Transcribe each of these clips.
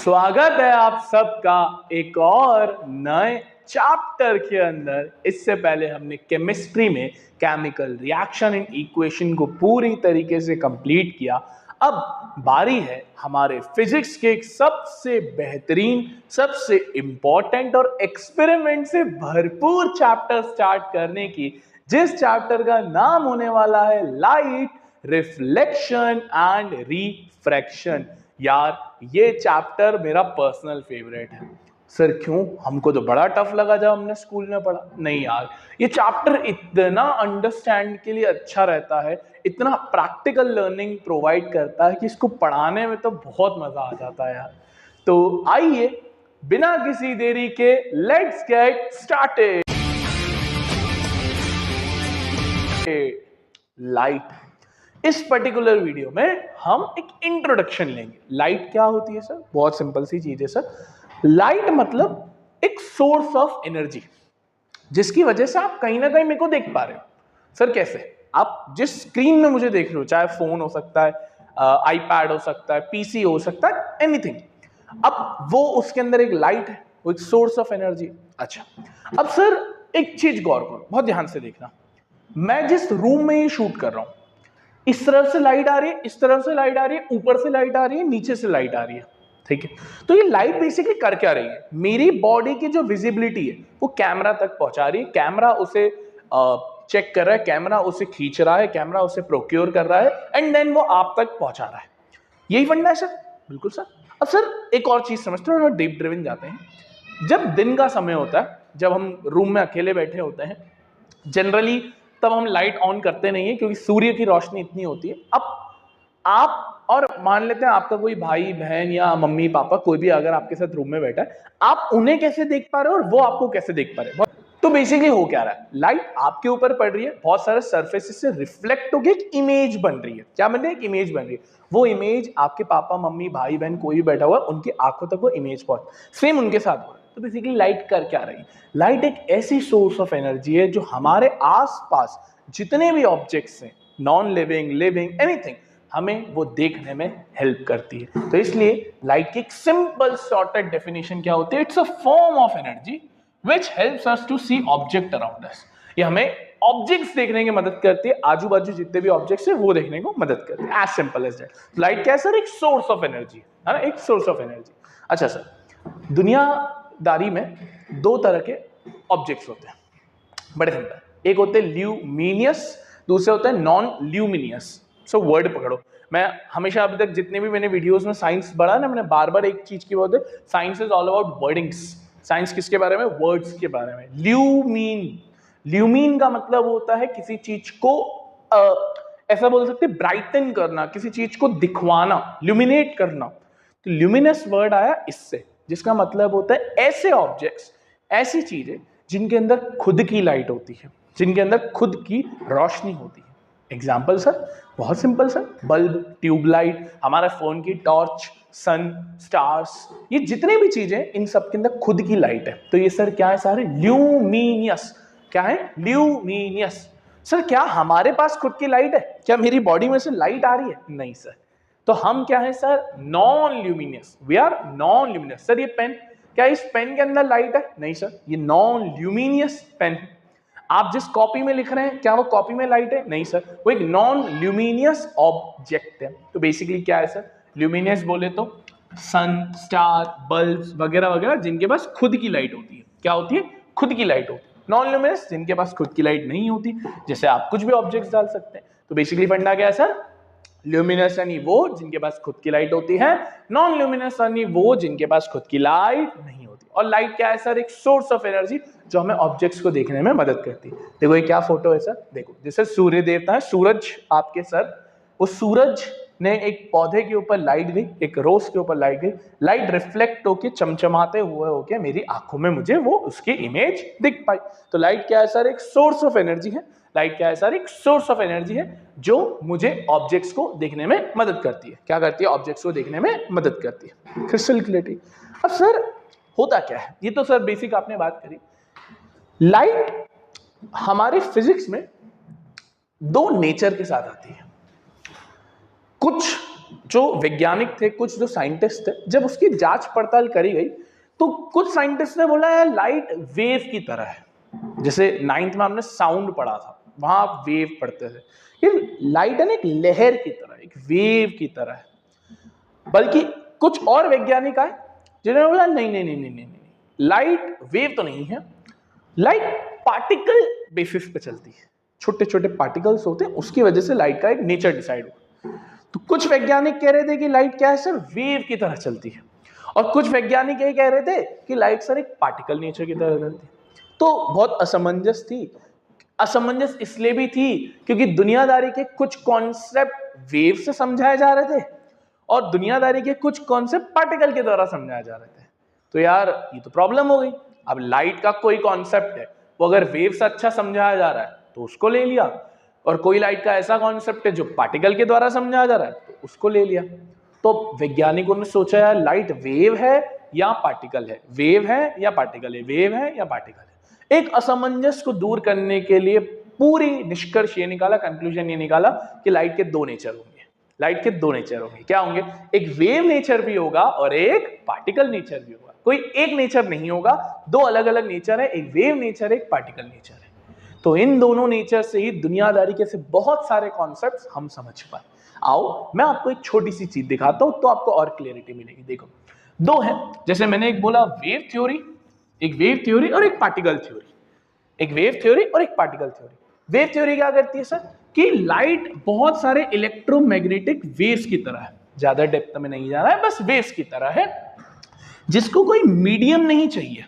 स्वागत है आप सबका एक और नए चैप्टर के अंदर। इससे पहले हमने केमिस्ट्री में केमिकल रिएक्शन एंड इक्वेशन को पूरी तरीके से कंप्लीट किया। अब बारी है हमारे फिजिक्स के एक सबसे बेहतरीन, सबसे इंपॉर्टेंट और एक्सपेरिमेंट से भरपूर चैप्टर स्टार्ट करने की, जिस चैप्टर का नाम होने वाला है लाइट, रिफ्लेक्शन एंड रिफ्रैक्शन। यार ये चैप्टर मेरा पर्सनल फेवरेट है। सर क्यों? हमको तो बड़ा टफ लगा जब हमने स्कूल में पढ़ा। नहीं यार, ये चैप्टर इतना अंडरस्टैंड के लिए अच्छा रहता है, इतना प्रैक्टिकल लर्निंग प्रोवाइड करता है कि इसको पढ़ाने में तो बहुत मजा आ जाता है यार। तो आइए बिना किसी देरी के लेट्स गेट स्टार्टेड। लाइट। इस पर्टिकुलर वीडियो में हम एक इंट्रोडक्शन लेंगे। लाइट क्या होती है सर? बहुत सिंपल सी चीज है सर। लाइट मतलब एक सोर्स ऑफ एनर्जी जिसकी वजह से आप कहीं ना कहीं मेरे को देख पा रहे हो। सर कैसे? आप जिस स्क्रीन में मुझे देख रहे हो, चाहे फोन हो सकता है, आईपैड हो सकता है, पीसी हो सकता है, एनीथिंग। अब वो उसके अंदर एक लाइट है, वो एक सोर्स ऑफ एनर्जी। अच्छा, अब सर एक चीज गौर करो, बहुत ध्यान से देखना। मैं जिस रूम में ये शूट कर रहा हूं, इस तरफ से लाइट आ रही है, इस तरफ से लाइट आ रही है, ऊपर से लाइट आ रही है, नीचे से लाइट आ रही है, ठीक है। तो ये लाइट बेसिकली कर क्या रही है? मेरी बॉडी की जो विजिबिलिटी है वो कैमरा तक पहुंचा रही है। कैमरा उसे चेक कर रहा है, कैमरा उसे खींच रहा है, कैमरा उसे प्रोक्योर कर रहा है एंड देन वो आप तक पहुंचा रहा है। यही फंडा है सर? बिल्कुल सर। अब सर एक और चीज समझते हैं, डीप ड्रिवन जाते हैं। जब दिन का समय होता है, जब हम रूम में अकेले बैठे होते हैं, जनरली तब हम लाइट ऑन करते नहीं है क्योंकि सूर्य की रोशनी इतनी होती है। अब आप और मान लेते हैं आपका कोई भाई बहन या मम्मी पापा कोई भी अगर आपके साथ रूम में बैठा है, आप उन्हें कैसे देख पा रहे हो और वो आपको कैसे देख पा रहे हैं? तो बेसिकली हो क्या रहा है, लाइट आपके ऊपर पड़ रही है, बहुत सारे सरफेसेस से रिफ्लेक्ट होकर एक इमेज बन रही है। क्या बन रही है? एक इमेज बन रही है। वो इमेज आपके पापा मम्मी भाई बहन कोई भी बैठा हुआ है, उनकी आंखों तक वो इमेज पहुंच, सेम उनके साथ हो रहा है। तो बेसिकली लाइट कर क्या रही है? लाइट एक ऐसी सोर्स ऑफ एनर्जी है जो हमारे आसपास जितने भी ऑब्जेक्ट्स हैं, नॉन लिविंग, लिविंग, एनीथिंग, हमें वो देखने में हेल्प करती है। तो इसलिए लाइट की एक सिंपल शॉर्टेड डेफिनेशन क्या होती है? It's a form of energy which helps us to see object around us। ये हमें ऑब्जेक्ट्स देखने की मदद करती है, आजू बाजू जितने भी ऑब्जेक्ट्स है वो देखने को मदद करती है। As simple as that. Light क्या है सर? एक सोर्स ऑफ एनर्जी है ना, एक सोर्स ऑफ एनर्जी। अच्छा सर, दुनियादारी में दो तरह के ऑब्जेक्ट्स होते हैं, बड़े सिंपल। एक होते हैं ल्यूमिनियस, दूसरे होते हैं नॉन ल्यूमिनियस। सो वर्ड पकड़ो। मैं हमेशा अभी तक जितने भी मैंने वीडियोस में साइंस पढ़ा ना, मैंने बार बार एक चीज की बात है, science is all about wordings. Science किसके बारे में? वर्ड्स के बारे में। ल्यूमीन, ल्यूमीन का मतलब होता है किसी चीज को ऐसा बोल सकते हैं ब्राइटन करना, किसी चीज को दिखवाना, ल्यूमिनेट करना। तो ल्यूमिनस वर्ड आया इससे, जिसका मतलब होता है ऐसे ऑब्जेक्ट्स, ऐसी चीजें जिनके अंदर खुद की लाइट होती है, जिनके अंदर खुद की रोशनी होती है। Example sir? बहुत सिंपल सर, बल्ब, ट्यूबलाइट, हमारा फोन की टॉर्च, सन, स्टार्स, ये जितने भी चीजें, इन सब के अंदर खुद की लाइट है। तो ये सर क्या है? सारे ल्यूमिनियस। क्या है? ल्यूमिनियस। सर क्या हमारे पास खुद की लाइट है? क्या मेरी बॉडी में से लाइट आ रही है? नहीं सर। तो हम क्या है sir? Non luminous. We are non luminous. Sir ये पेन, क्या इस पेन के अंदर लाइट है? नहीं सर, ये नॉन ल्यूमिनियस पेन है। आप जिस कॉपी में लिख रहे हैं, क्या वो कॉपी में लाइट है? नहीं सर, वो एक नॉन ल्यूमिनियस ऑब्जेक्ट है। तो बेसिकली क्या है सर? ल्यूमिनियस बोले तो सन, स्टार, बल्ब्स वगैरह वगैरह जिनके पास खुद की लाइट होती है। क्या होती है? खुद की लाइट होती है। नॉन ल्यूमिनस जिनके पास खुद की लाइट नहीं होती, जैसे आप कुछ भी ऑब्जेक्ट्स डाल सकते हैं। तो बेसिकली फंडा क्या है सर? ल्यूमिनस यानी वो जिनके पास खुद की लाइट होती है, नॉन ल्यूमिनस यानी वो जिनके पास खुद की लाइट नहीं होती। और लाइट क्या है सर? एक सोर्स ऑफ एनर्जी जो हमें ऑब्जेक्ट्स को देखने में मदद करती है। देखो ये क्या फोटो है सर? देखो जैसे सूर्य देवता है, सूरज आपके सर, वो सूरज ने एक पौधे के ऊपर लाइट दी, एक रोज के ऊपर लाइट दी, लाइट रिफ्लेक्ट होके चमचमाते हुए होके मेरी आंखों में मुझे वो उसकी इमेज दिख पाई। तो लाइट क्या है सर? एक सोर्स ऑफ एनर्जी है। लाइट क्या है सर? एक सोर्स ऑफ एनर्जी है जो मुझे ऑब्जेक्ट्स को देखने में मदद करती है। क्या करती है? ऑब्जेक्ट्स को देखने में मदद करती है। Crystal clarity. अब सर होता क्या है? ये तो सर बेसिक आपने बात करी। लाइट हमारे फिजिक्स में दो नेचर के साथ आती है। कुछ जो वैज्ञानिक थे, कुछ जो साइंटिस्ट थे, जब उसकी जांच पड़ताल करी गई तो कुछ साइंटिस्ट ने बोला यार लाइट वेव की तरह है। जैसे 9th में हमने साउंड पढ़ा था, वहां आप वेव पढ़ते थे, ये लाइट है ना एक लहर की तरह, एक वेव की तरह है। बल्कि कुछ और वैज्ञानिक आए जिन्होंने बोला नहीं नहीं नहीं नहीं नहीं, लाइट वेव तो नहीं है, लाइट पार्टिकल बेसिस पे चलती है, छोटे छोटे पार्टिकल्स होते हैं, उसकी वजह से लाइट का एक नेचर डिसाइड हुआ। तो कुछ वैज्ञानिक कह रहे थे कि लाइट क्या है सर, वेव की तरह चलती है, और कुछ वैज्ञानिक ये कह रहे थे कि लाइट सर एक पार्टिकल नेचर की तरह चलती है। तो बहुत असमंजस थी। असमंजस इसलिए भी थी क्योंकि दुनियादारी के कुछ कॉन्सेप्ट वेव से समझाए जा रहे थे और दुनियादारी के कुछ कॉन्सेप्ट पार्टिकल के द्वारा समझाए जा रहे थे। तो यार ये तो प्रॉब्लम हो गई। अब लाइट का कोई कॉन्सेप्ट है, वो अगर वेव से अच्छा समझाया जा रहा है तो उसको ले लिया, और कोई लाइट का ऐसा कॉन्सेप्ट है जो पार्टिकल के द्वारा समझाया जा रहा है तो उसको ले लिया। तो वैज्ञानिकों ने सोचा यार लाइट वेव है या पार्टिकल है, वेव है या पार्टिकल है, वेव है या पार्टिकल है। एक असमंजस को दूर करने के लिए पूरी निष्कर्ष ये निकाला, कंक्लूजन ये निकाला कि लाइट के दो नेचर होंगे। लाइट के दो नेचर होंगे। क्या होंगे? एक वेव नेचर भी होगा और एक पार्टिकल नेचर भी होगा। कोई एक नेचर नहीं होगा, दो अलग अलग नेचर है, एक वेव नेचर, एक पार्टिकल नेचर है। तो इन दोनों नेचर से ही दुनियादारी के से बहुत सारे कॉन्सेप्ट्स हम समझ पाए। आओ मैं आपको एक छोटी सी चीज दिखाता हूं तो आपको और क्लियरिटी मिलेगी। देखो दो है, जैसे मैंने एक बोला वेव थ्योरी, एक वेव थ्योरी और एक पार्टिकल थ्योरी, एक वेव थ्योरी और एक पार्टिकल थ्योरी। वेव थ्योरी क्या करती है सर कि लाइट बहुत सारे इलेक्ट्रोमैग्नेटिक वेव्स की तरह है, ज्यादा डेप्थ में नहीं जा रहा है, बस वेव्स की तरह है जिसको कोई मीडियम नहीं चाहिए।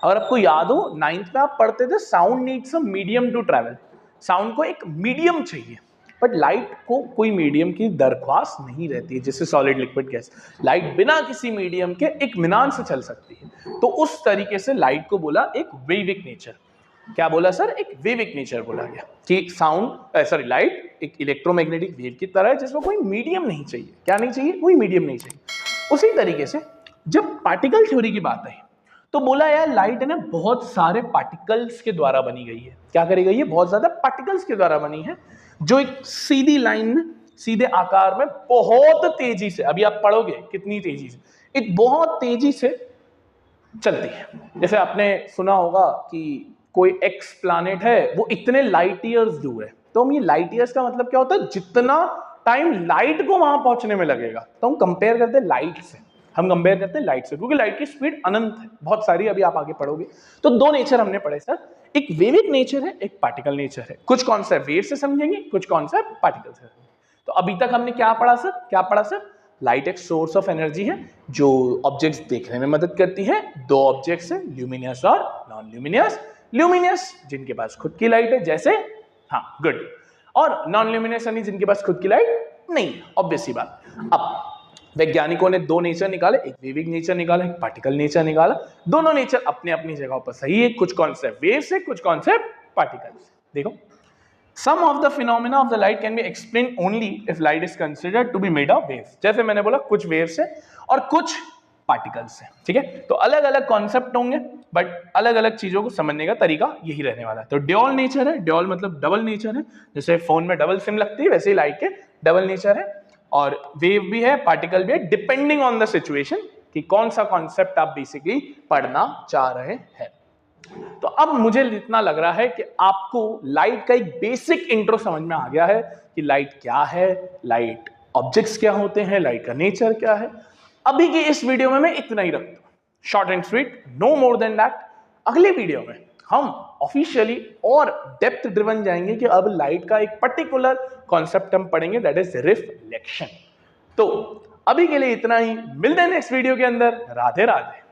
और आपको याद हो 9th में आप पढ़ते थे sound needs a medium to travel, sound को एक मीडियम चाहिए, बट लाइट को कोई मीडियम की दरख्वास्त नहीं रहती है, जैसे सॉलिड लिक्विड गैस, लाइट बिना किसी मीडियम के इत्मीनान से चल सकती है। तो उस तरीके से लाइट को बोला एक वेविक नेचर। क्या बोला सर? एक वेविक नेचर बोला गया कि साउंड लाइट एक इलेक्ट्रोमैग्नेटिक वेव की तरह है जिसको कोई मीडियम नहीं चाहिए। क्या नहीं चाहिए? कोई मीडियम नहीं चाहिए। उसी तरीके से जब पार्टिकल थ्योरी की बात आई तो बोला यार लाइट है ना बहुत सारे पार्टिकल्स के द्वारा बनी गई है। क्या करी गई है? बहुत ज्यादा पार्टिकल्स के द्वारा बनी है जो एक सीधी लाइन में, सीधे आकार में बहुत तेजी से, अभी आप पढ़ोगे कितनी तेजी से, एक बहुत तेजी से चलती है। जैसे आपने सुना होगा कि कोई एक्स प्लैनेट है वो इतने लाइट ईयर्स दूर है, तो हम ये लाइट ईयर्स का मतलब क्या होता है? जितना टाइम लाइट को वहां पहुंचने में लगेगा, तो हम कंपेयर करते हैं लाइट से, हम कंपेयर करते हैं लाइट से, क्योंकि लाइट की स्पीड अनंत है, बहुत सारी, अभी आप आगे पढ़ोगे। तो दो नेचर हमने पढ़े सर, एक वेविक नेचर है, एक पार्टिकल नेचर है। कुछ कॉन्सेप्ट वेव से समझेंगे, कुछ कॉन्सेप्ट पार्टिकल से। तो अभी तक हमने क्या पढ़ा सर? क्या पढ़ा सर? लाइट एक सोर्स ऑफ एनर्जी है जो ऑब्जेक्ट्स देखने में मदद करती है। दो ऑब्जेक्ट्स हैं, ल्यूमिनियस और नॉन ल्यूमिनियस। ल्यूमिनियस जिनके पास खुद की लाइट है, जैसे हाँ गुड, और नॉन ल्यूमिनियस यानी जिनके पास खुद की लाइट नहीं, ऑब्वियस सी बात। अब वैज्ञानिकों ने दो नेचर निकाले, एक वेविक नेचर निकाला, एक पार्टिकल नेचर निकाला। दोनों नेचर अपने अपनी जगह पर सही है, कुछ कॉन्सेप्ट वेव से, कुछ कॉन्सेप्ट पार्टिकल से। देखो Some of the phenomena of the light can be explained only if light is considered to be made of waves। जैसे मैंने बोला कुछ वेव से और कुछ पार्टिकल्स से, ठीक है। तो अलग अलग कॉन्सेप्ट होंगे बट अलग अलग चीजों को समझने का तरीका यही रहने वाला है। तो ड्यूअल नेचर है, ड्यूअल मतलब डबल नेचर है, जैसे फोन में डबल सिम लगती है वैसे ही लाइट के डबल नेचर है, और वेव भी है, पार्टिकल भी है, डिपेंडिंग ऑन द सिचुएशन कि कौन सा कॉन्सेप्ट आप बेसिकली पढ़ना चाह रहे हैं। तो अब मुझे इतना लग रहा है कि आपको लाइट का एक बेसिक इंट्रो समझ में आ गया है कि लाइट क्या है, लाइट ऑब्जेक्ट्स क्या होते हैं, लाइट का नेचर क्या है। अभी की इस वीडियो में मैं इतना ही रखता हूं, short and sweet, no more than that. अगले वीडियो में हम ऑफिशियली और डेप्थ ड्रिवन जाएंगे कि अब लाइट का एक पर्टिकुलर कॉन्सेप्ट हम पढ़ेंगे, दैट इज रिफ्लेक्शन। तो अभी के लिए इतना ही, मिलते हैं नेक्स्ट वीडियो के अंदर। राधे राधे।